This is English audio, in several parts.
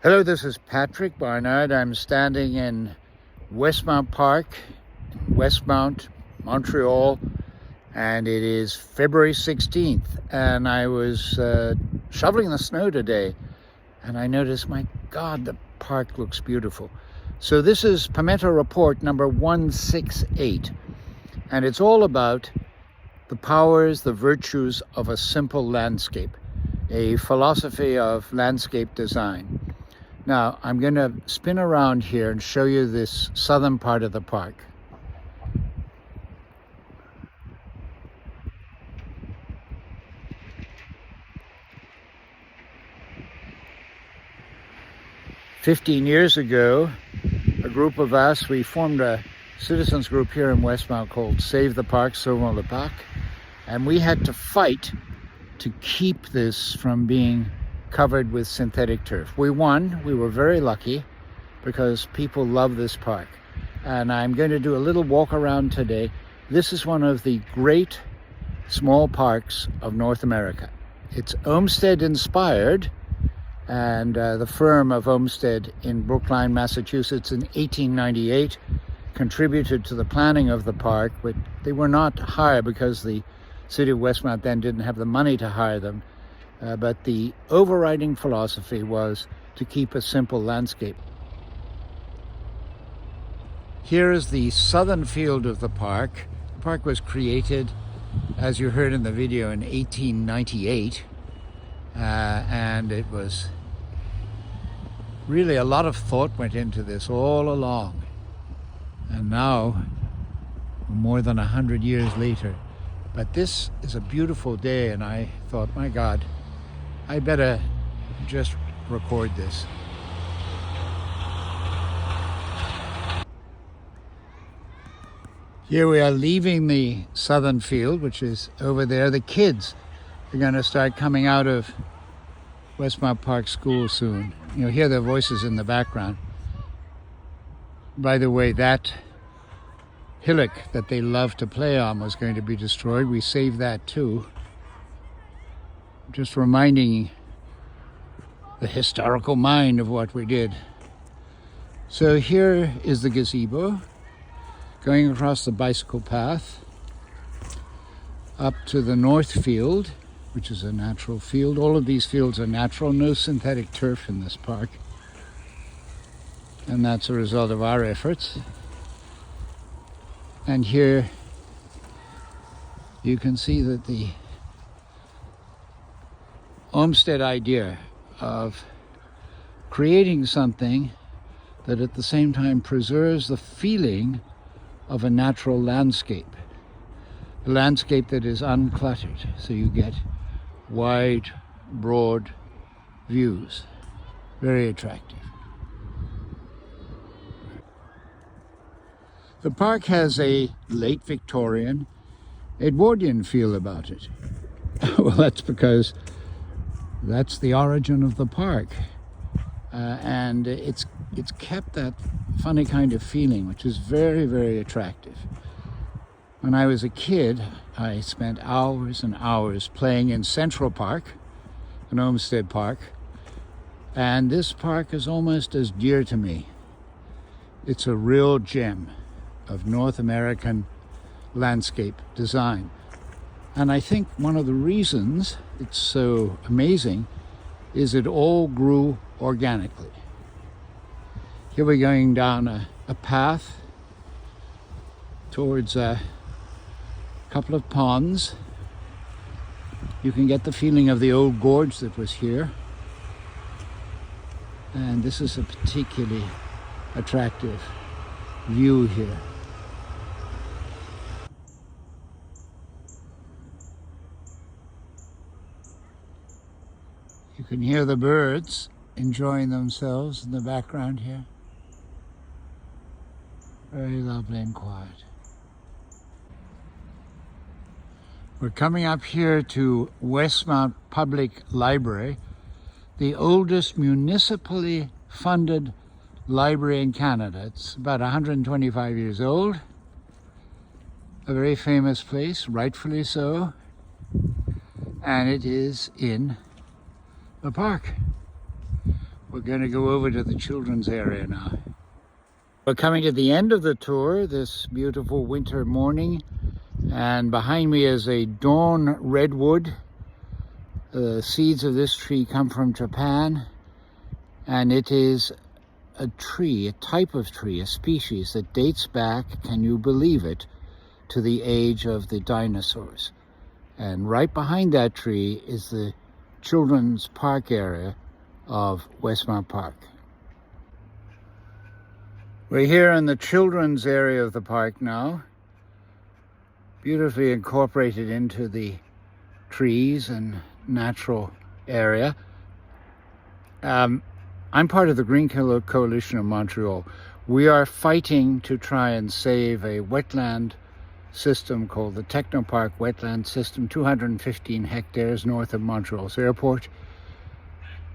Hello, this is Patrick Barnard. I'm standing in Westmount Park, Westmount, Montreal, and it is February 16th. And I was shoveling the snow today, and I noticed, my God, the park looks beautiful. So this is Pimento Report number 168, and it's all about the powers, the virtues of a simple landscape, a philosophy of landscape design. Now, I'm going to spin around here and show you this southern part of the park. "15 years ago, a group of us, we formed a citizens group here in Westmount called Save the Park, Sauvons le Parc, and we had to fight to keep this from being covered with synthetic turf. We won. We were very lucky because people love this park. And I'm going to do a little walk around today. This is one of the great small parks of North America. It's Olmsted inspired, and the firm of Olmsted in Brookline, Massachusetts in 1898 contributed to the planning of the park, but they were not hired because the city of Westmount then didn't have the money to hire them. But the overriding philosophy was to keep a simple landscape. Here is the southern field of the park. The park was created, as you heard in the video, in 1898. And it was really a lot of thought went into this all along. And now, more than 100 years later. But this is a beautiful day, and I thought, my God, I better just record this. Here we are leaving the southern field, which is over there. The kids are going to start coming out of Westmount Park School soon. You'll hear their voices in the background. By the way, that hillock that they love to play on was going to be destroyed. We saved that too. Just reminding the historical mind of what we did. So here is the gazebo, going across the bicycle path up to the north field, which is a natural field. All of these fields are natural, no synthetic turf in this park. And that's a result of our efforts. And here you can see that the Olmsted idea of creating something that at the same time preserves the feeling of a natural landscape. A landscape that is uncluttered, so you get wide, broad views. Very attractive. The park has a late Victorian, Edwardian feel about it. Well, that's because that's the origin of the park. And it's kept that funny kind of feeling, which is very, very attractive. When I was a kid, I spent hours and hours playing in Central Park, an Olmsted Park, and this park is almost as dear to me. It's a real gem of North American landscape design. And I think one of the reasons it's so amazing is it all grew organically. Here we're going down a path towards a couple of ponds. You can get the feeling of the old gorge that was here. And this is a particularly attractive view here. You can hear the birds enjoying themselves in the background here. Very lovely and quiet. We're coming up here to Westmount Public Library, the oldest municipally funded library in Canada. It's about 125 years old. A very famous place, rightfully so. And it is in the park. We're going to go over to the children's area now. We're coming to the end of the tour this beautiful winter morning, and behind me is a dawn redwood. The seeds of this tree come from Japan, and it is a tree, a type of tree, a species that dates back, can you believe it, to the age of the dinosaurs. And right behind that tree is the children's park area of Westmount Park. We're here in the children's area of the park now, beautifully incorporated into the trees and natural area. I'm part of the Green Coalition of Montreal. We are fighting to try and save a wetland system called the Technopark Wetland System, 215 hectares north of Montreal's airport.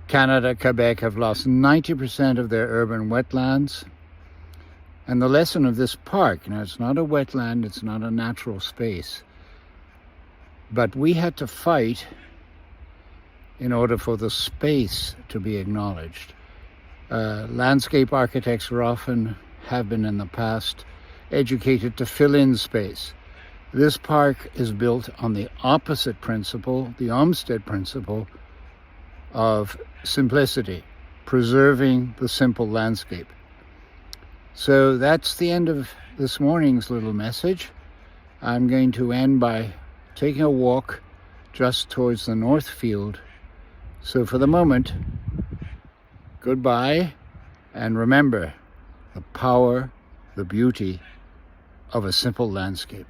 Canada, Quebec have lost 90% of their urban wetlands. And the lesson of this park, now it's not a wetland, it's not a natural space, but we had to fight in order for the space to be acknowledged. Landscape architects are often, have been in the past, educated to fill in space. This park is built on the opposite principle, the Olmsted principle of simplicity, preserving the simple landscape. So that's the end of this morning's little message. I'm going to end by taking a walk just towards the north field. So for the moment, goodbye, and remember the power, the beauty of a simple landscape.